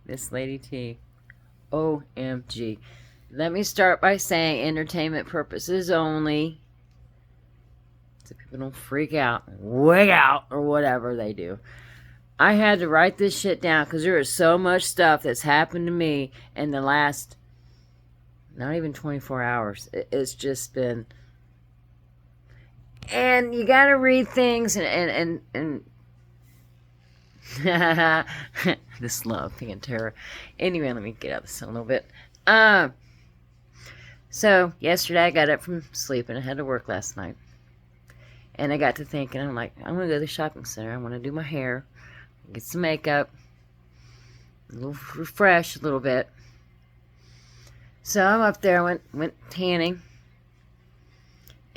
This Lady T. OMG. Let me start by saying entertainment purposes only. So people don't freak out, wig out, or whatever they do. I had to write this shit down because there is so much stuff that's happened to me in the last, not even 24 hours. It's just been, and you gotta read things and this love thing and terror. Anyway, let me get out of this a little bit. So yesterday I got up from sleep and I had to work last night. And I got to thinking, I'm like, I'm going to go to the shopping center. I want to do my hair, get some makeup, refresh a little bit. So I'm up there, went tanning,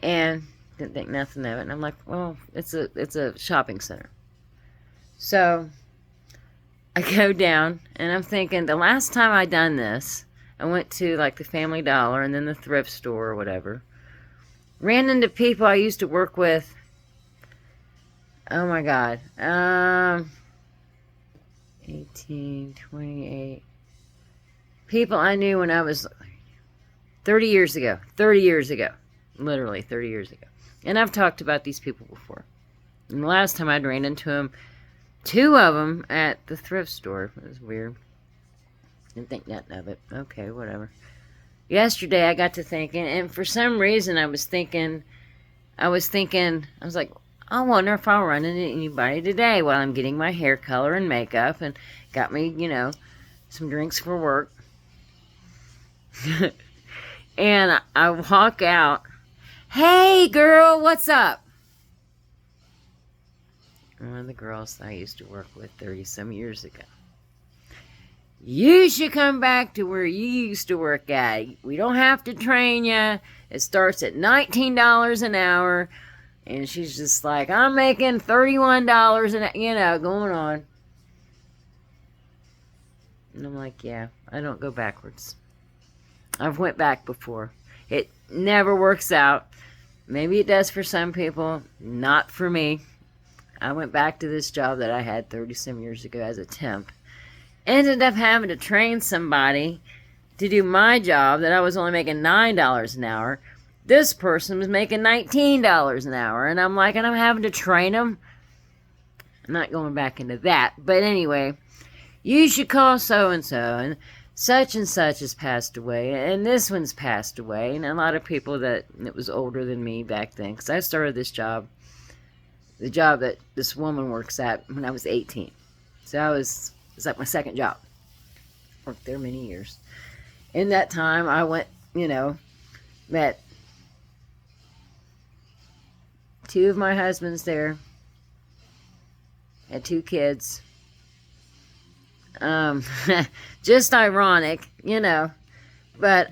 and didn't think nothing of it. And I'm like, well, it's a shopping center. So I go down, and I'm thinking, the last time I done this, I went to like the Family Dollar and then the thrift store or whatever. Ran into people I used to work with. Oh my God. 18, 28. People I knew when I was 30 years ago. 30 years ago. Literally 30 years ago. And I've talked about these people before. And the last time I'd ran into them, two of them at the thrift store. It was weird. Didn't think nothing of it. Okay, whatever. Yesterday I got to thinking, and for some reason I was like, I wonder if I'll run into anybody today while I'm getting my hair color and makeup and got me, some drinks for work. And I walk out. Hey girl, what's up? One of the girls I used to work with 30 some years ago. You should come back to where you used to work at. We don't have to train you. It starts at $19 an hour. And she's just like, I'm making $31 an hour, going on. And I'm like, yeah, I don't go backwards. I've went back before. It never works out. Maybe it does for some people, not for me. I went back to this job that I had 30 some years ago as a temp. Ended up having to train somebody to do my job that I was only making $9 an hour. This person was making $19 an hour. And I'm like, and I'm having to train them. I'm not going back into that. But anyway, you should call so-and-so. And such has passed away. And this one's passed away. And a lot of people that was older than me back then. Because I started this job, the job that this woman works at, when I was 18. So it's like my second job. Worked there many years. In that time, I went, met two of my husbands there. Had 2 kids. Just ironic, But,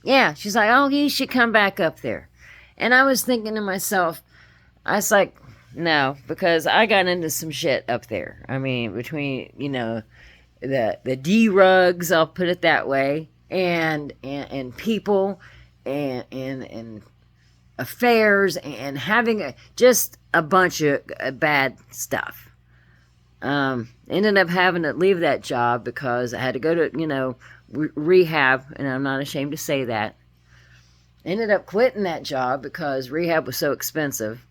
yeah, she's like, oh, you should come back up there. And I was thinking to myself, I was like, no, because I got into some shit up there. I mean, between, the D-rugs, I'll put it that way, and people, and affairs, and having just a bunch of bad stuff. Ended up having to leave that job because I had to go to, rehab, and I'm not ashamed to say that. Ended up quitting that job because rehab was so expensive.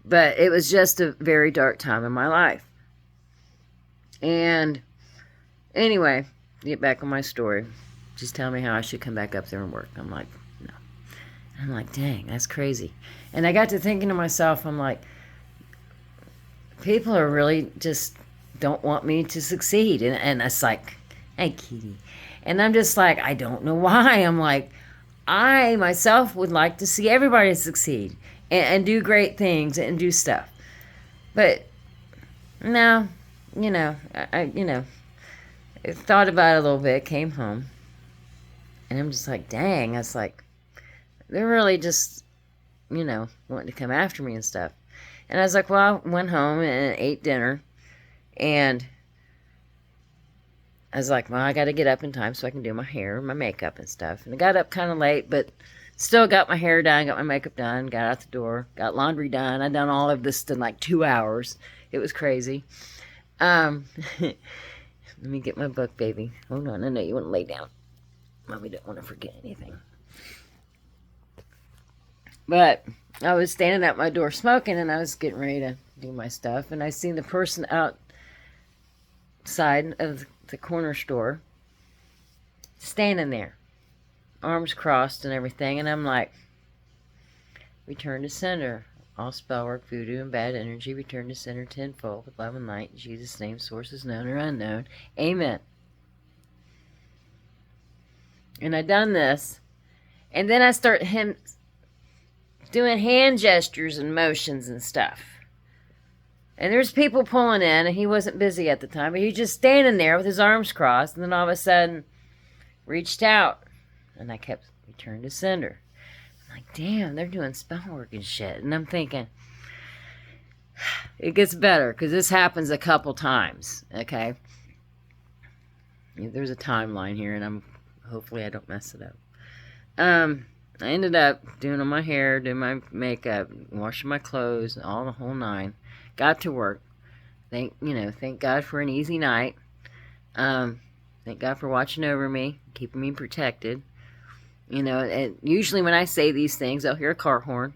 But it was just a very dark time in my life. And anyway, get back on my story. Just tell me how I should come back up there and work. I'm like, no. I'm like, dang, that's crazy. And I got to thinking to myself, I'm like, people are really just don't want me to succeed. And it's like, hey, Kitty. And I'm just like, I don't know why. I'm like, I myself would like to see everybody succeed and do great things and do stuff. But no, I thought about it a little bit, came home, and I'm just like, dang, I was like, they're really just, wanting to come after me and stuff. And I was like, well, I went home and ate dinner, and I was like, well, I got to get up in time so I can do my hair and my makeup and stuff. And I got up kind of late, but still got my hair done, got my makeup done, got out the door, got laundry done. I done all of this in like 2 hours. It was crazy. Let me get my book, baby. Hold on, I know you want to lay down. Mommy don't want to forget anything. But I was standing at my door smoking, and I was getting ready to do my stuff, and I seen the person outside of the corner store standing there, arms crossed and everything, and I'm like, return to sender. All spell work, voodoo, and bad energy return to sender tenfold with love and light. In Jesus' name, sources known or unknown. Amen. And I done this, and then I start him doing hand gestures and motions and stuff. And there's people pulling in, and he wasn't busy at the time, but he was just standing there with his arms crossed, and then all of a sudden reached out, and I kept return to sender. I'm like, damn, they're doing spell work and shit. And I'm thinking, it gets better, because this happens a couple times, okay? There's a timeline here, and hopefully I don't mess it up. I ended up doing all my hair, doing my makeup, washing my clothes, all the whole nine. Got to work. Thank God for an easy night. Thank God for watching over me, keeping me protected. And usually when I say these things, I'll hear a car horn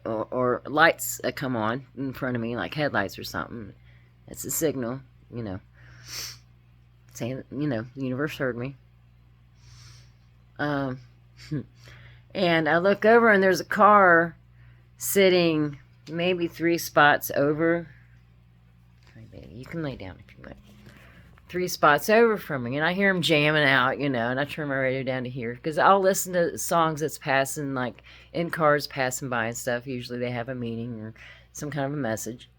or lights that come on in front of me, like headlights or something. That's a signal, saying, the universe heard me. And I look over, and there's a car sitting maybe 3 spots over. You can lay down if you like. 3 spots over from me, and I hear him jamming out, and I turn my radio down to hear, because I'll listen to songs that's passing, like in cars passing by and stuff. Usually they have a meaning or some kind of a message.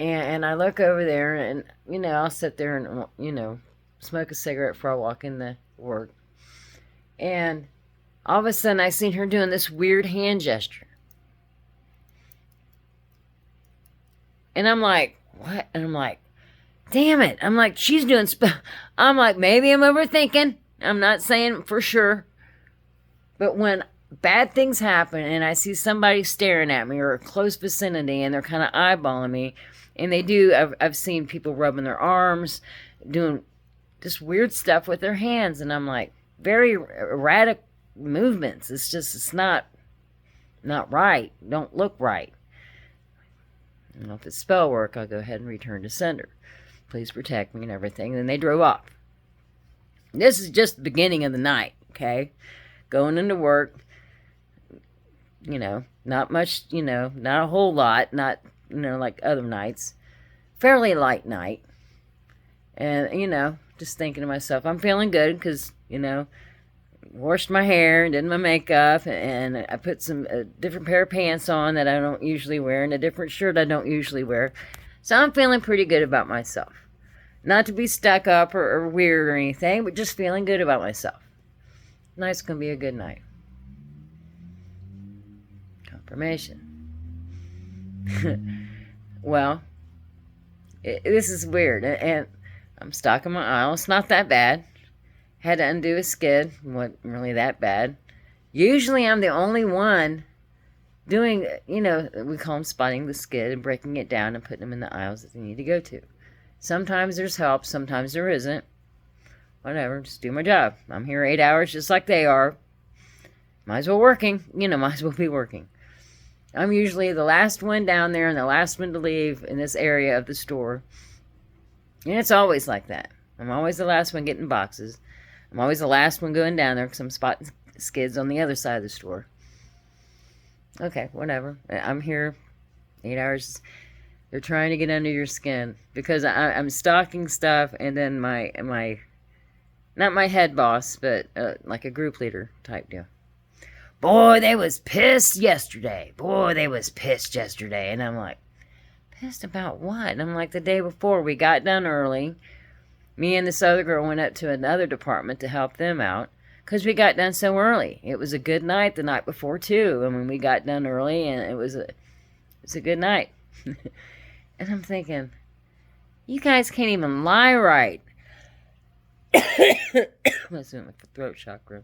And I look over there, and I'll sit there and smoke a cigarette before I walk in the work. And all of a sudden, I seen her doing this weird hand gesture. And I'm like, what? And I'm like, damn it. I'm like, she's doing I'm like, maybe I'm overthinking. I'm not saying for sure. But when bad things happen and I see somebody staring at me or a close vicinity and they're kind of eyeballing me, and they do, I've seen people rubbing their arms, doing just weird stuff with their hands. And I'm like, very erratic movements. It's not right. Don't look right. If it's spell work, I'll go ahead and return to sender. Please protect me and everything. And then they drove off. This is just the beginning of the night, okay? Going into work, not much, not a whole lot, not, like other nights. Fairly light night. And, just thinking to myself, I'm feeling good because, washed my hair and did my makeup, and I put some different pair of pants on that I don't usually wear, and a different shirt I don't usually wear. So I'm feeling pretty good about myself. Not to be stuck up or weird or anything, but just feeling good about myself. Tonight's going to be a good night. Confirmation. Well, this is weird, and I'm stocking my aisle. It's not that bad. Had to undo a skid. Wasn't really that bad. Usually I'm the only one doing, we call them spotting the skid and breaking it down and putting them in the aisles that they need to go to. Sometimes there's help. Sometimes there isn't. Whatever. Just do my job. I'm here 8 hours just like they are. Might as well working. Might as well be working. I'm usually the last one down there and the last one to leave in this area of the store. And it's always like that. I'm always the last one getting boxes. I'm always the last one going down there because I'm spotting skids on the other side of the store. Okay, whatever. I'm here 8 hours. They're trying to get under your skin because I'm stocking stuff, and then my not my head boss, but like a group leader type deal. Boy, they was pissed yesterday. And I'm like, pissed about what? And I'm like, the day before, we got done early. Me and this other girl went up to another department to help them out because we got done so early. It was a good night the night before, too. I mean, we got done early, and it was a good night. And I'm thinking, you guys can't even lie right. That's in like the throat chakra.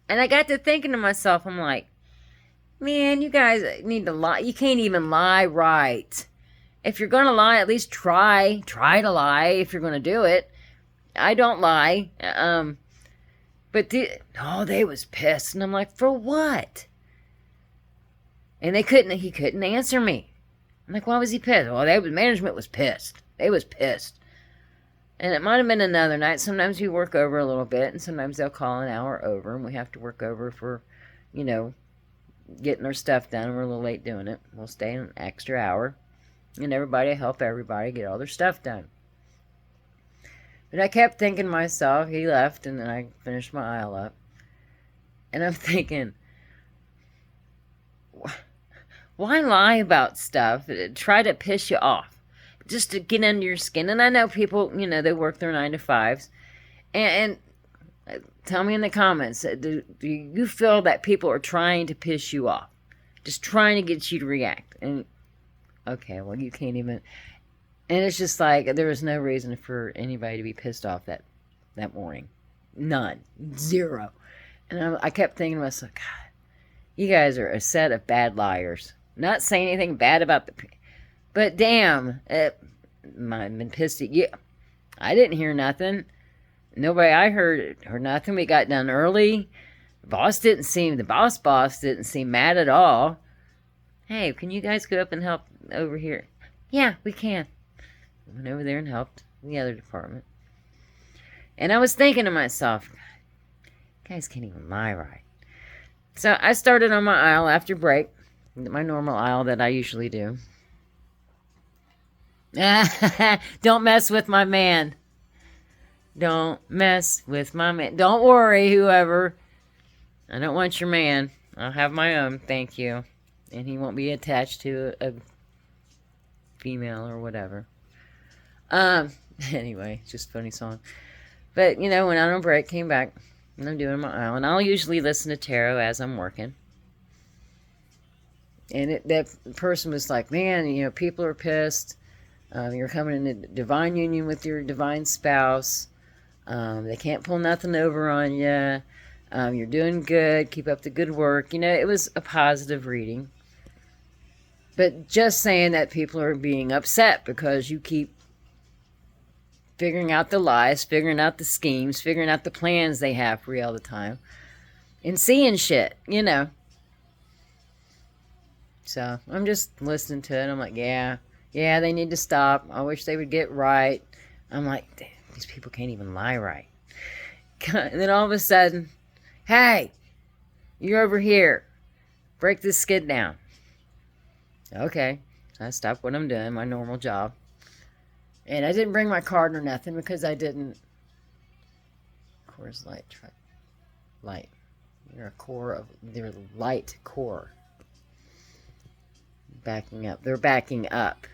And I got to thinking to myself, I'm like, man, you guys need to lie. You can't even lie right. If you're going to lie, at least try to lie if you're going to do it. I don't lie. But they was pissed. And I'm like, for what? And he couldn't answer me. I'm like, why was he pissed? Well, management was pissed. They was pissed. And it might have been another night. Sometimes we work over a little bit, and sometimes they'll call an hour over, and we have to work over for, getting our stuff done. We're a little late doing it. We'll stay an extra hour, and everybody help everybody get all their stuff done. But I kept thinking to myself, he left, and then I finished my aisle up. And I'm thinking, why lie about stuff? Try to piss you off. Just to get under your skin. And I know people, they work their 9 to 5s. And tell me in the comments, do you feel that people are trying to piss you off? Just trying to get you to react. And, okay, well, you can't even. And it's just like, there was no reason for anybody to be pissed off that morning. None. Zero. And I kept thinking to myself, God, you guys are a set of bad liars. Not saying anything bad about but damn, I've been pissed at you. I didn't hear nothing. Nobody I heard nothing. We got done early. The boss didn't seem mad at all. Hey, can you guys go up and help over here? Yeah, we can. I went over there and helped the other department. And I was thinking to myself, guys can't even lie right. So I started on my aisle after break, my normal aisle that I usually do. Don't mess with my man. Don't mess with my man. Don't worry, whoever. I don't want your man. I'll have my own, thank you. And he won't be attached to a female or whatever. Anyway, just a funny song. But, went out on break, came back, and I'm doing my aisle. And I'll usually listen to tarot as I'm working. And that person was like, man, people are pissed. You're coming in a divine union with your divine spouse. They can't pull nothing over on you. You're doing good. Keep up the good work. It was a positive reading. But just saying that people are being upset because you keep figuring out the lies, figuring out the schemes, figuring out the plans they have for you all the time. And seeing shit, So I'm just listening to it. I'm like, yeah, they need to stop. I wish they would get right. I'm like, damn, these people can't even lie right. And then all of a sudden, hey, you're over here. Break this skid down. Okay. So I stopped what I'm doing, my normal job. And I didn't bring my card or nothing because I didn't. Core's light. Light. They're light core. Backing up. They're backing up.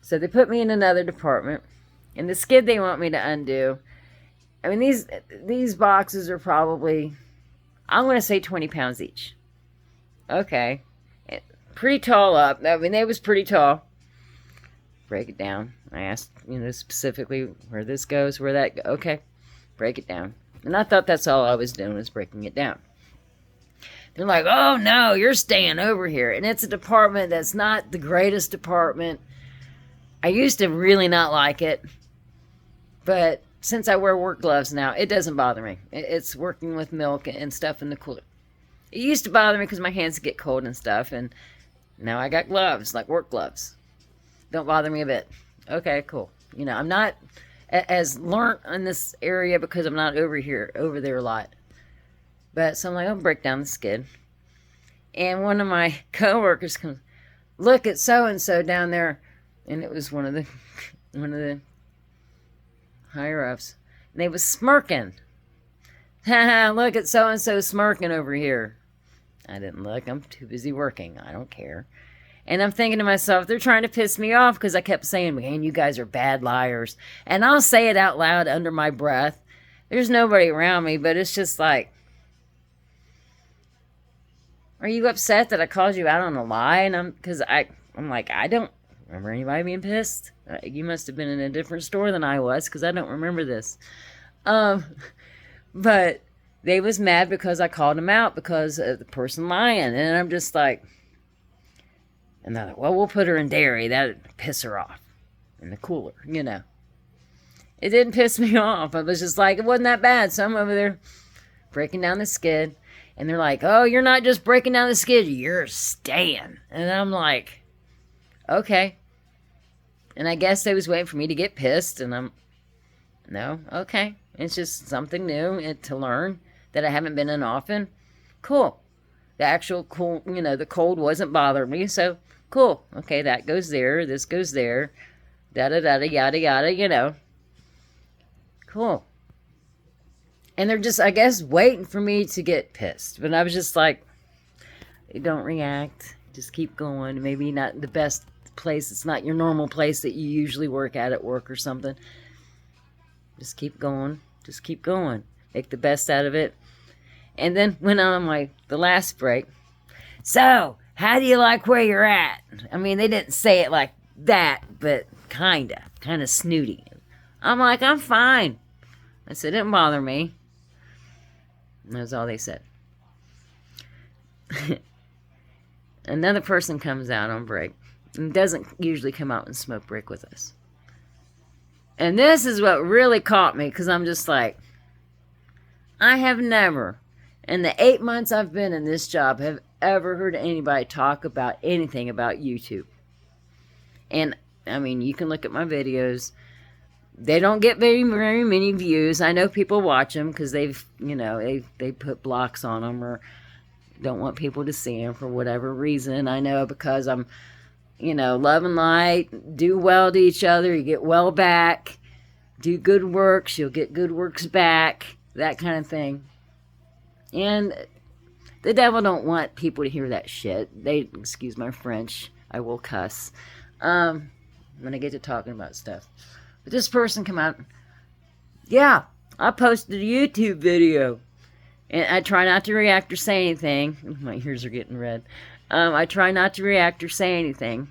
So they put me in another department. And the skid they want me to undo. I mean, these boxes are probably, I'm going to say 20 pounds each. Okay. Pretty tall up. I mean, they was pretty tall. Break it down. I asked, specifically where this goes, where that goes. Okay. Break it down. And I thought that's all I was doing was breaking it down. They're like, oh no, you're staying over here. And it's a department that's not the greatest department. I used to really not like it. But since I wear work gloves now, it doesn't bother me. It's working with milk and stuff in the cooler. It used to bother me because my hands get cold and stuff. And now I got gloves, like work gloves. Don't bother me a bit. Okay, cool. I'm not as learned in this area because I'm not over there a lot. But so I'm like, I'll break down the skid. And one of my coworkers comes, look at so-and-so down there. And it was one of the higher ups. And they was smirking. Haha, look at so-and-so smirking over here. I didn't look. I'm too busy working. I don't care. And I'm thinking to myself, they're trying to piss me off because I kept saying, man, you guys are bad liars. And I'll say it out loud under my breath. There's nobody around me, but it's just like, are you upset that I called you out on a lie? And I'm like, I don't remember anybody being pissed. You must have been in a different store than I was because I don't remember this. But they was mad because I called them out because of the person lying. And I'm just like, And they're like, well, we'll put her in dairy. That'd piss her off. In the cooler, you know. It didn't piss me off. I was just like, it wasn't that bad. So I'm over there breaking down the skid. And they're like, oh, you're not just breaking down the skid. You're staying. And I'm like, okay. And I guess they was waiting for me to get pissed. And no, okay. It's just something new to learn that I haven't been in often. Cool. The actual cool, the cold wasn't bothering me. So, cool. Okay, that goes there. This goes there. Da-da-da-da, yada-yada, Cool. And they're just, I guess, waiting for me to get pissed. But I was just like, don't react. Just keep going. Maybe not the best place. It's not your normal place that you usually work at work or something. Just keep going. Just keep going. Make the best out of it. And then went on the last break. So, how do you like where you're at? I mean, they didn't say it like that, but kind of snooty. I'm like, I'm fine. I said, it didn't bother me. And that's all they said. Another person comes out on break and doesn't usually come out and smoke break with us. And this is what really caught me, because I'm just like, I have never, in the 8 months I've been in this job, have ever heard anybody talk about anything about YouTube. And, I mean, you can look at my videos. They don't get very many views. I know people watch them because they've, they put blocks on them or don't want people to see them for whatever reason. I know because I'm, love and light, do well to each other, you get well back, do good works, you'll get good works back, that kind of thing. And the devil don't want people to hear that shit. Excuse my French, I will cuss when I get to talking about stuff. But this person come out, yeah, I posted a YouTube video. And I try not to react or say anything. My ears are getting red. I try not to react or say anything.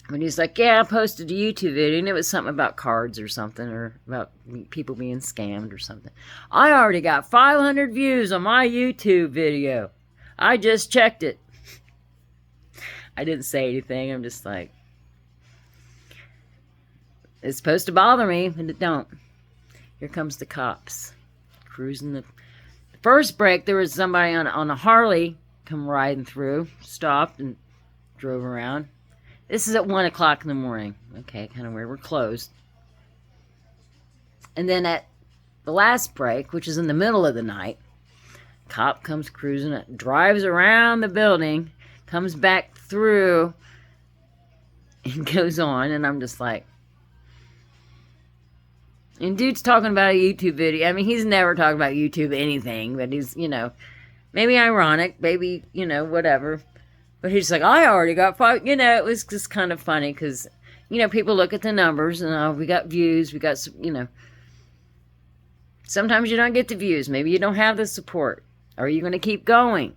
But he's like, yeah, I posted a YouTube video. And it was something about cards or something. Or about people being scammed or something. I already got 500 views on my YouTube video. I just checked it. I didn't say anything. I'm just like, it's supposed to bother me, but it don't. Here comes the cops. Cruising the first break, there was somebody on a Harley come riding through, stopped and drove around. This is at 1 o'clock in the morning. Okay, kind of weird. We're closed. And then at the last break, which is in the middle of the night, cop comes cruising, drives around the building, comes back through, and goes on. And I'm just like, and dude's talking about a YouTube video. I mean, he's never talking about YouTube anything, but he's, maybe ironic, maybe, whatever. But he's like, I already got 5, it was just kind of funny because, people look at the numbers and, oh, we got views, we got, sometimes you don't get the views. Maybe you don't have the support. Are you going to keep going?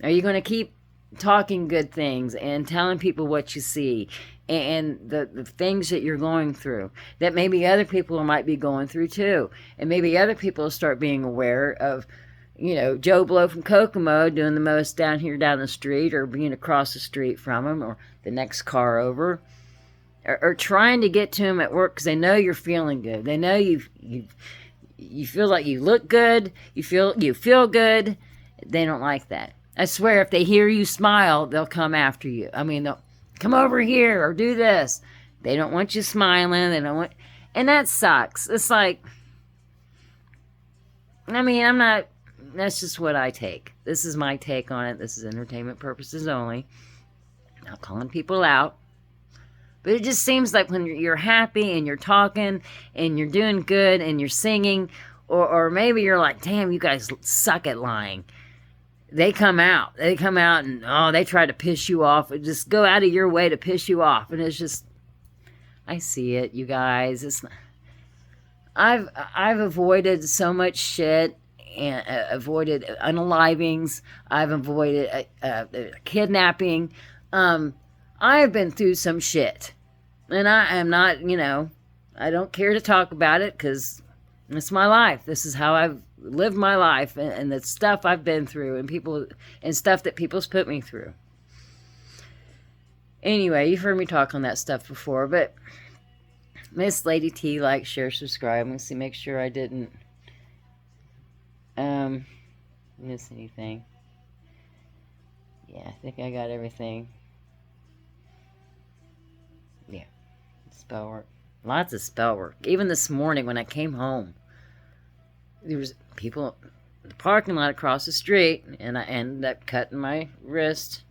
Are you going to keep talking good things and telling people what you see and the things that you're going through that maybe other people might be going through too, and maybe other people will start being aware of, Joe Blow from Kokomo doing the most down here down the street, or being across the street from him, or the next car over, or trying to get to him at work because they know you're feeling good. They know you feel like you look good, you feel good. They don't like that. I swear, if they hear you smile, they'll come after you. I mean, they'll come over here or do this. They don't want you smiling. They don't want, and that sucks. It's like, I mean, I'm not, that's just what I take. This is my take on it. This is entertainment purposes only. Not calling people out. But it just seems like when you're happy and you're talking and you're doing good and you're singing, or maybe you're like, damn, you guys suck at lying. They come out and, oh, they try to piss you off. Just go out of your way to piss you off. And it's just, I see it, you guys. It's not, I've avoided so much shit, and avoided unalivings. I've avoided kidnapping. I've been through some shit. And I am not, I don't care to talk about it because it's my life. This is how I've lived my life, and the stuff I've been through, and stuff that people's put me through. Anyway, you've heard me talk on that stuff before, but Miss Lady T, like, share, subscribe. Let's see, make sure I didn't miss anything. Yeah, I think I got everything. Yeah, spell work. Lots of spell work. Even this morning when I came home, there was people in the parking lot across the street, and I ended up cutting my wrist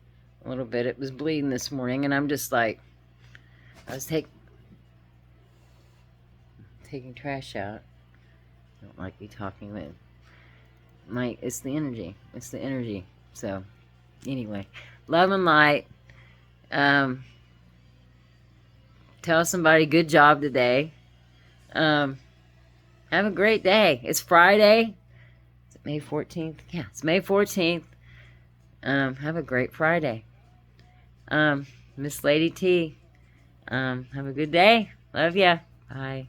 a little bit. It was bleeding this morning, and I'm just like, I was taking trash out. I don't like me talking with it's the energy. It's the energy. So, anyway, love and light. Tell somebody good job today. Have a great day. It's Friday. Is it May 14th? Yeah, it's May 14th. Have a great Friday. Miss Lady T. Have a good day. Love ya. Bye.